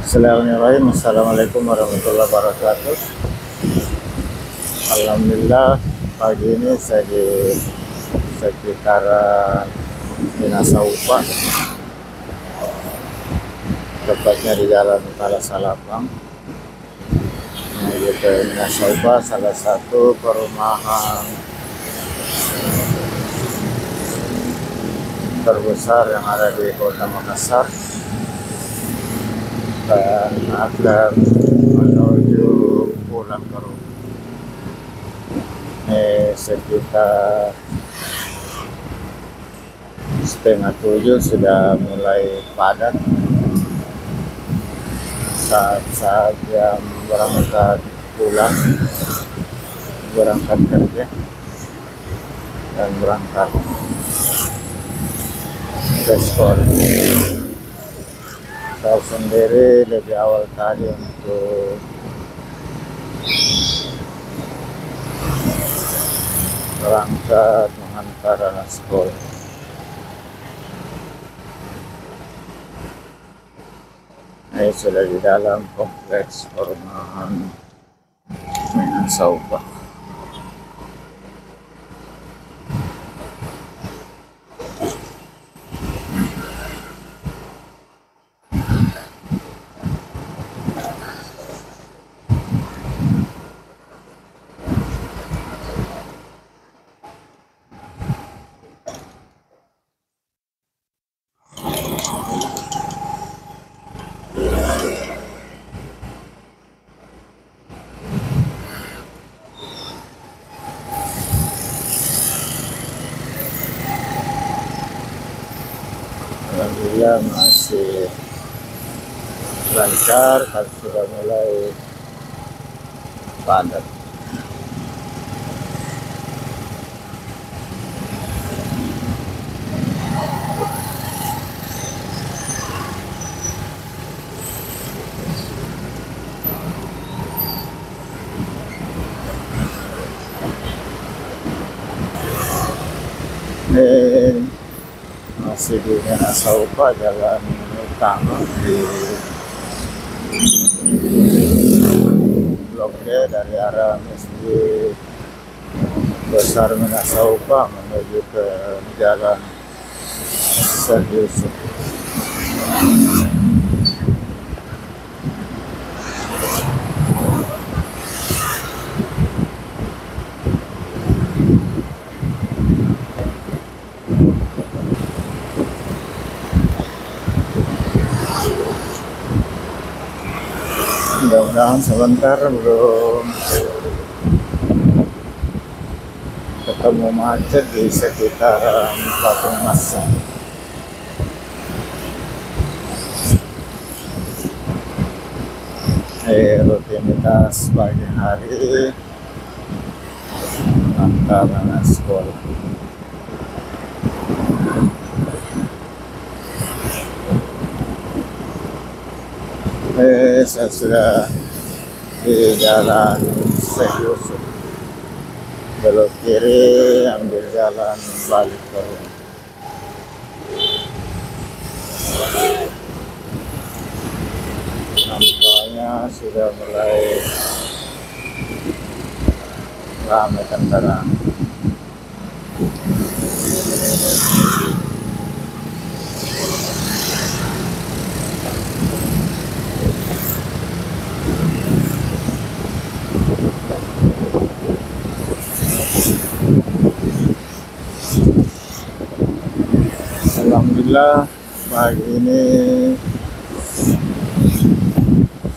Bismillahirrahmanirrahim. Assalamualaikum warahmatullahi wabarakatuh. Alhamdulillah, pagi ini saya di sekitaran Minasa Upa, tepatnya di Jalan Kala Salapang menuju ke Minasa Upa, salah satu perumahan terbesar yang ada di Kota Makassar, dan akan menuju pulang ke rumah. Sekitar setengah 7 sudah mulai padat saat jam berangkat pulang, berangkat kerja dan berangkat ke sekolah. Saya sendiri lebih awal tadi untuk berangkat mengantar anak sekolah. Ini sudah di dalam kompleks perumahan Minasa Upa. Alhamdulillah masih lancar, tapi sudah mulai padat. Masih di Minasa Upa, jalan utama di Blok D dari arah Masjid Besar Minasa Upa menuju ke Jalan Syekh Yusuf. Mudah-mudahan sebentar belum ketemu macet di sekitaran Patung Masa. Rutinitas pagi hari antar anak sekolah. Saya sudah di Jalan Syekh Yusuf, belok kiri ambil jalan balik ke rumah. Nampaknya sudah mulai ramai kendaraan. Alhamdulillah, pagi ini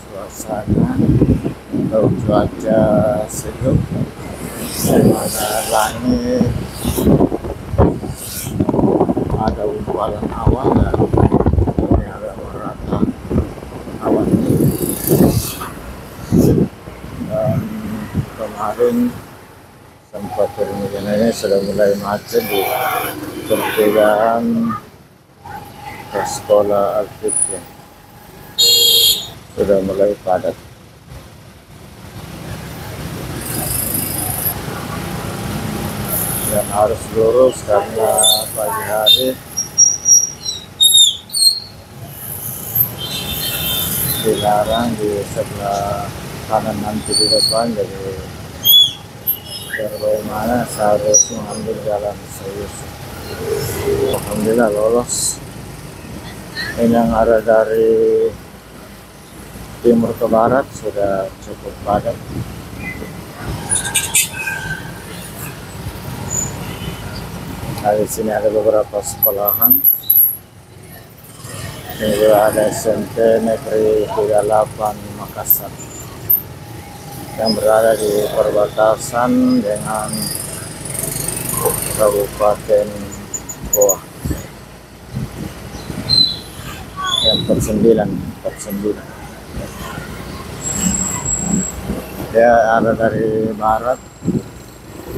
suasana atau cuaca sejuk, di mana langit ada gumpalan awan dan ini ada merata awan. Dan kemarin sempat hujan ini sudah mulai macet di pertigaan ke sekolah Al-Fiqh, sudah mulai padat. Dan harus lurus karena pagi hari dilarang di sebelah kanan nanti di depan, jadi bagaimana saya harus mengambil jalan serius. Alhamdulillah lolos. Ini yang ada dari timur ke barat sudah cukup padat. Nah, di sini ada beberapa sekolahan. Ini juga ada SMP Negeri 38 Makassar yang berada di perbatasan dengan Kabupaten Goa. Yang persembilan. Dia ada dari barat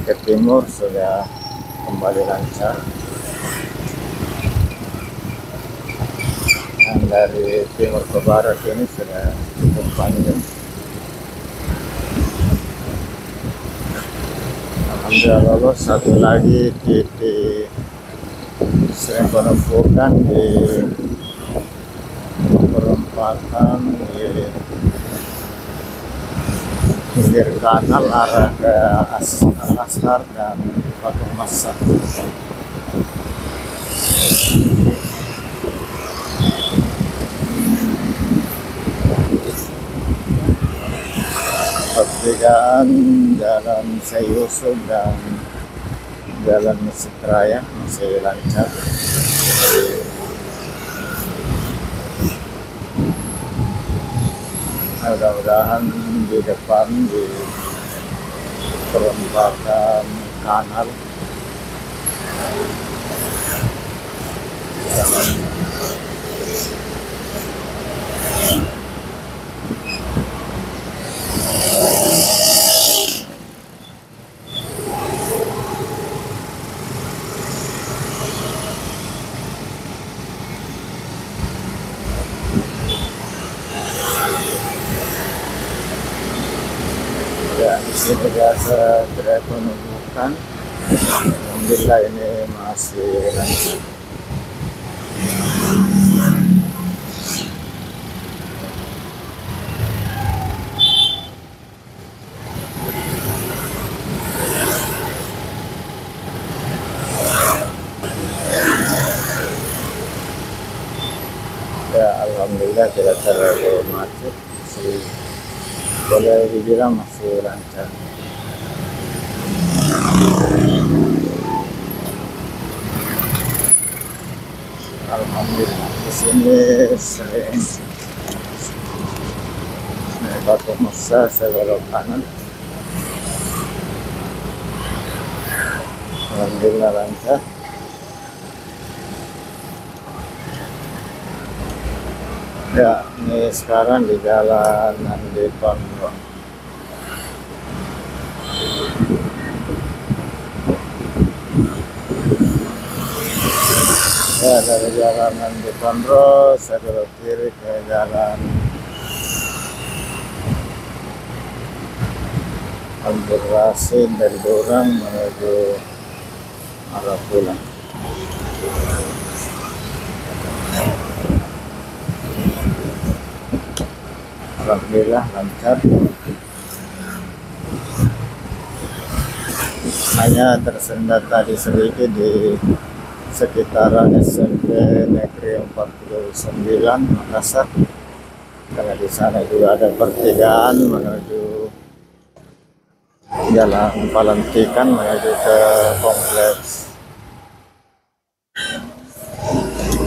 ke timur sudah kembali lancar. Yang dari timur ke barat ini sudah cukup panjang. Alhamdulillah lolos. Satu lagi titik sering penumpukan di perempatan di pinggir kanal arah ke Al-Azhar dan Patung Masa. Pertigaan Jalan Syekh Yusuf dan Jalan Masjid Raya masih lancar. Mudah-mudahan di depan di perempatan kanal ya, di sini biasa tidak penumpukan. Alhamdulillah ini masih lancar. Ya, alhamdulillah tidak terlalu macet, boleh dibilang masih lancar. Alhamdulillah di sini sering Patung Masa sebelok kanan. Alhamdulillah lancar. Ya, ini sekarang di jalan Andi Pondro. Ya, dari jalan Andi Pondro saya belok kiri ke jalan Abdul Rasid dari Durang menuju arah pulang. Alhamdulillah lancar. Hanya tersendat tadi sedikit di sekitaran SMP Negeri 49 Makassar, karena di sana juga ada pertigaan menuju Jalan Palantikan menuju ke kompleks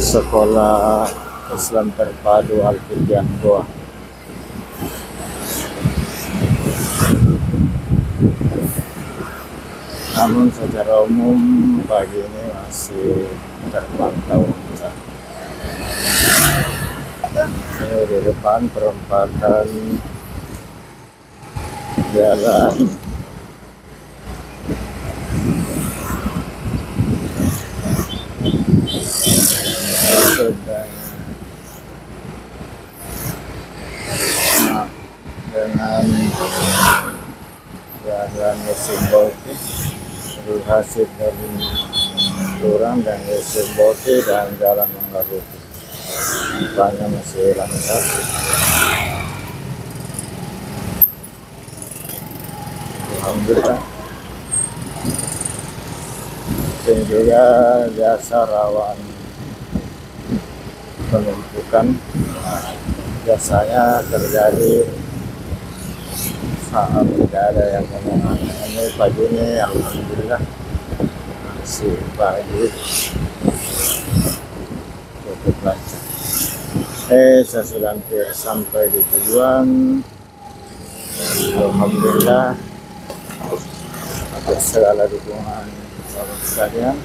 Sekolah Islam Terpadu Al-Fidyan Goa. Namun secara umum pagi ini masih terpantau lancar. Ini di depan perempatan jalan dengan jalan Mesin Boti, Hasil dari Durang dan Mesin Boti dan Jalan Manggaruti. Banyak masih lancar. Alhamdulillah. Dan juga jasa rawan penumpukan. Biasanya terjadi saat tidak ada yang ngomong. Ini pagi ini alhamdulillah masih pagi, cukup lancar. Saya sudah hampir sampai di tujuan. Alhamdulillah atas segala dukungan sahabat sekalian.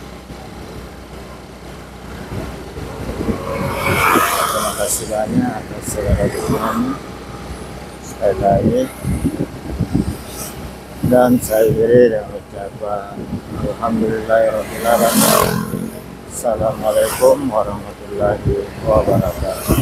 Terima kasih banyak atas segala dukungannya. Sekali lagi, dan saya beri dengan ucapan alhamdulillahirabbil alamin. Assalamualaikum warahmatullahi wabarakatuh.